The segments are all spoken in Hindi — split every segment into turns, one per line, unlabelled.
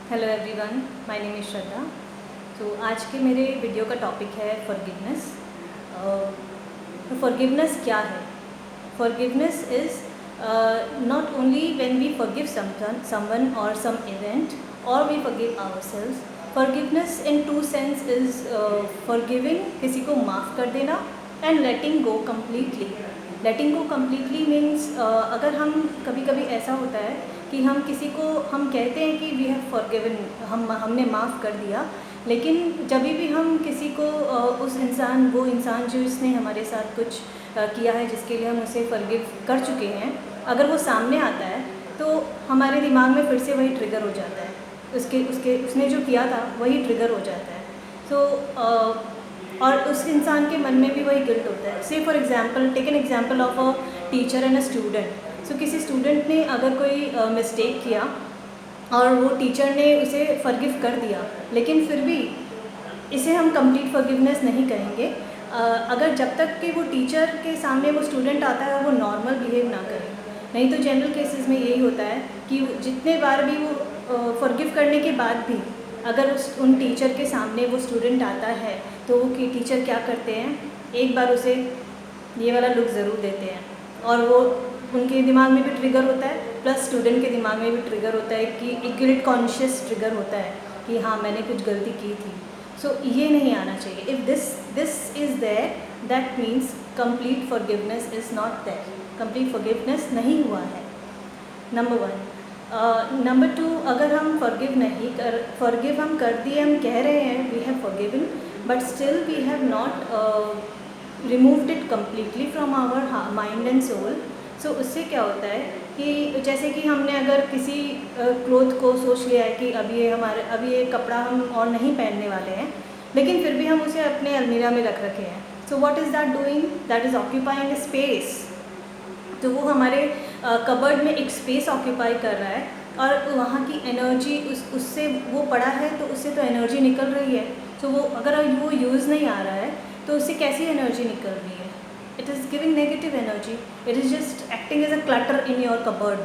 Hello everyone, my name is Shraddha. तो आज के मेरे वीडियो का टॉपिक है फॉरगिवनेस। फॉरगिवनेस क्या है? Forgiveness is not only when we forgive someone और सम इवेंट और we forgive ourselves. Forgiveness in two sense is forgiving, किसी को माफ़ कर देना, and letting go completely. Letting go completely means अगर हम कभी कभी ऐसा होता है कि हम किसी को हम कहते हैं कि वी हैव फॉरगिवन, हमने माफ़ कर दिया, लेकिन जब भी हम किसी को वो इंसान जो इसने हमारे साथ कुछ किया है जिसके लिए हम उसे फॉरगिव कर चुके हैं, अगर वो सामने आता है तो हमारे दिमाग में फिर से वही ट्रिगर हो जाता है। उसने जो किया था वही ट्रिगर हो जाता है। और उस इंसान के मन में भी वही गिल्ट होता है। Say for example, take an example of a teacher and a student. So किसी स्टूडेंट ने अगर कोई मिस्टेक किया और वो टीचर ने उसे फॉरगिव कर दिया, लेकिन फिर भी इसे हम कंप्लीट फॉरगिवनेस नहीं कहेंगे अगर जब तक कि वो टीचर के सामने वो स्टूडेंट आता है और वो नॉर्मल बिहेव ना करे। नहीं तो जनरल केसेस में यही होता है कि जितने बार भी वो फॉरगिव करने के बाद भी अगर उन टीचर के सामने वो स्टूडेंट आता है तो वो टीचर क्या करते हैं, एक बार उसे ये वाला लुक ज़रूर देते हैं, और वो उनके दिमाग में भी ट्रिगर होता है, प्लस स्टूडेंट के दिमाग में भी ट्रिगर होता है कि एक गिल्ट कॉन्शियस ट्रिगर होता है कि हाँ मैंने कुछ गलती की थी। सो ये नहीं आना चाहिए। If this is there, that means complete forgiveness is not there. Complete forgiveness नहीं हुआ है, नंबर वन। नंबर टू, अगर हम फॉरगिव हम कर दिए, हम कह रहे हैं we have forgiven, but still we have not removed it completely from our mind and soul. So उससे क्या होता है कि जैसे कि हमने अगर किसी क्लोथ को सोच लिया है कि अब ये कपड़ा हम और नहीं पहनने वाले हैं, लेकिन फिर भी हम उसे अपने अलमीरा में रख रखे हैं। So what is that doing? That is occupying space. तो वो हमारे कबर्ड में एक स्पेस ऑक्यूपाई कर रहा है, और वहाँ की एनर्जी उससे वो पड़ा है तो उससे तो एनर्जी निकल रही है। तो वो अगर वो यूज़ नहीं आ रहा है तो उससे कैसी एनर्जी निकल रही है? It is giving negative energy. It is just acting as a clutter in your cupboard.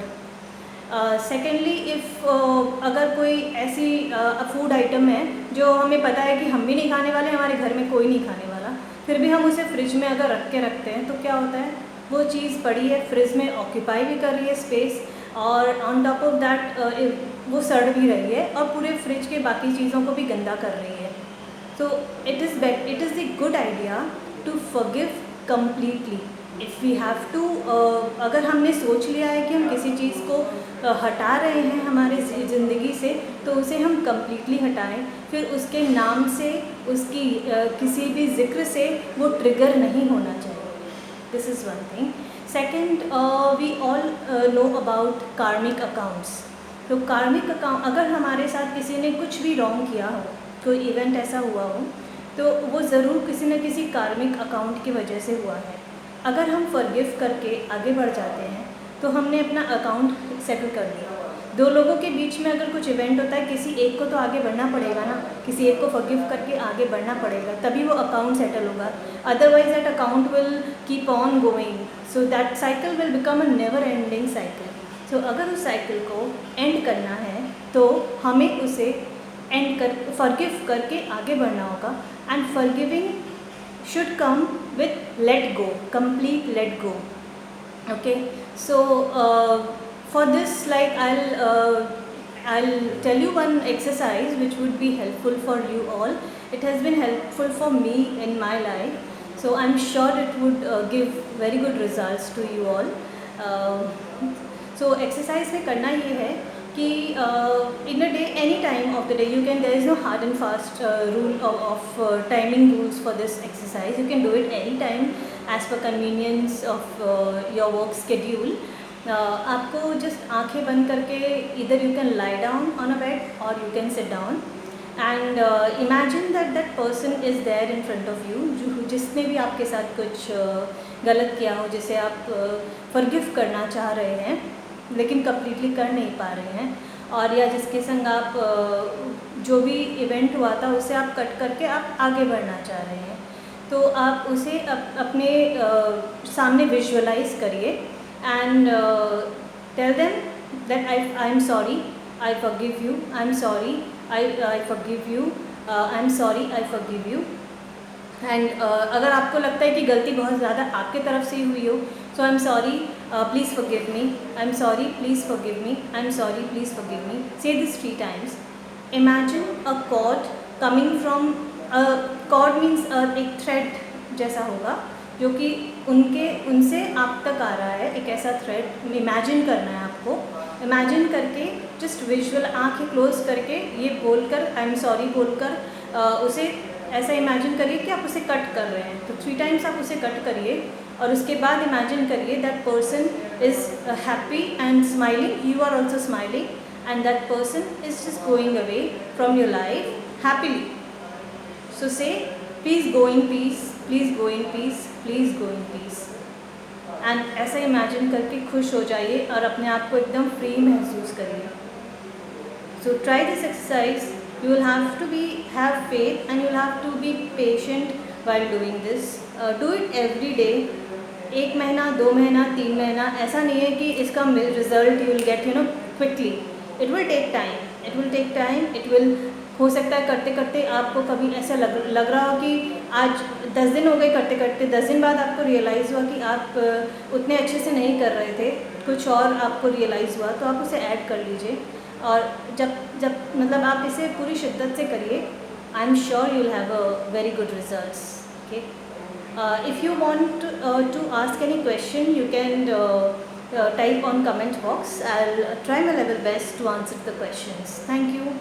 Secondly, if अगर कोई ऐसी फूड आइटम है जो हमें पता है कि हम भी नहीं खाने वाले, हमारे घर में कोई नहीं खाने वाला, फिर भी हम उसे फ्रिज में अगर रख के रखते हैं तो क्या होता है? वो चीज़ पड़ी है फ्रिज में, ऑक्यूपाई भी कर रही है स्पेस, और ऑन टॉप ऑफ दैट वो सड़ भी रही है और पूरे फ्रिज के बाकी चीज़ों को भी गंदा कर रही है। तो it is the good idea to forgive completely. If we have to, अगर हमने सोच लिया है कि हम किसी चीज़ को हटा रहे हैं हमारे ज़िंदगी से, तो उसे हम कम्प्लीटली हटाएं। फिर उसके नाम से, उसकी किसी भी जिक्र से वो ट्रिगर नहीं होना चाहिए। This is one thing. Second, we all know about karmic accounts. तो कार्मिक अकाउंट, अगर हमारे साथ किसी ने कुछ भी रॉन्ग किया हो, कोई इवेंट ऐसा हुआ हो, तो वो ज़रूर किसी न किसी कार्मिक अकाउंट की वजह से हुआ है। अगर हम फॉरगिव करके आगे बढ़ जाते हैं तो हमने अपना अकाउंट सेटल कर दिया। दो लोगों के बीच में अगर कुछ इवेंट होता है, किसी एक को तो आगे बढ़ना पड़ेगा ना, किसी एक को फॉरगिव करके आगे बढ़ना पड़ेगा, तभी वो अकाउंट सेटल होगा। Otherwise that account will keep on going, so that cycle will become a never ending cycle. So अगर उस साइकिल को एंड करना है तो हमें उसे फॉरगिव करके आगे बढ़ना होगा। And forgiving should come with let go, complete let go. Okay, so for this, like I'll tell you one exercise which would be helpful for you all. It has been helpful for me in my life, so I'm sure it would give very good results to you all. So exercise में करना ये है कि in a day, any time of the day, there is no hard and fast rule of timing rules for this exercise. You can do it any time as per convenience of your work schedule. आपको just आंखें बंद करके either you can lie down on a bed or you can sit down and imagine that person is there in front of you, जिसने भी आपके साथ कुछ गलत किया हो, जिसे आप फॉरगिव करना चाह रहे हैं लेकिन कम्प्लीटली कर नहीं पा रहे हैं, और या जिसके संग आप जो भी इवेंट हुआ था उससे आप कट करके आप आगे बढ़ना चाह रहे हैं। तो आप उसे अपने सामने विजुअलाइज करिए and tell them that I am sorry. I forgive you, I'm sorry, I forgive you, I'm sorry, I forgive you. And अगर आपको लगता है कि गलती बहुत ज़्यादा आपके तरफ से ही हुई हो, so I am sorry, please forgive me, I am sorry, please forgive me, I am sorry, please forgive me. Say this 3 times. Imagine a cord coming from, cord means एक थ्रेड जैसा होगा जो कि उनसे आप तक आ रहा है. एक ऐसा थ्रेड इमेजिन करना है आपको. इमेजिन करके जस्ट विजुअल, आँखें क्लोज करके ये बोलकर, आई एम सॉरी बोलकर, उसे ऐसा इमेजिन करिए कि आप उसे कट कर रहे हैं. तो 3 times आप उसे कट करिए और उसके बाद इमेजिन करिए that person is happy and smiling, you are also smiling, and that person is just going away from your life happily. So say please go in peace, please go in peace, please go in peace. And ऐसा इमेजिन करके खुश हो जाइए और अपने आप को एकदम फ्री महसूस करिए. So try this exercise. You will have to have faith and you will have to be patient while doing this. Do it every day. 1 महीना, 2 महीना, 3 महीना, ऐसा नहीं है कि इसका result you will get quickly. It will take time. It will take time. It will, हो सकता है करते करते आपको कभी ऐसा लग रहा हो कि आज 10 दिन हो गए करते करते, 10 दिन बाद आपको रियलाइज़ हुआ कि आप उतने अच्छे से नहीं कर रहे थे, कुछ और आपको रियलाइज़ हुआ, तो आप उसे ऐड कर लीजिए. और जब मतलब आप इसे पूरी शिद्दत से करिए, I am sure you will have a very good results. Okay, if you want to ask any question you can type on comment box. I'll try my level best to answer the questions. Thank you.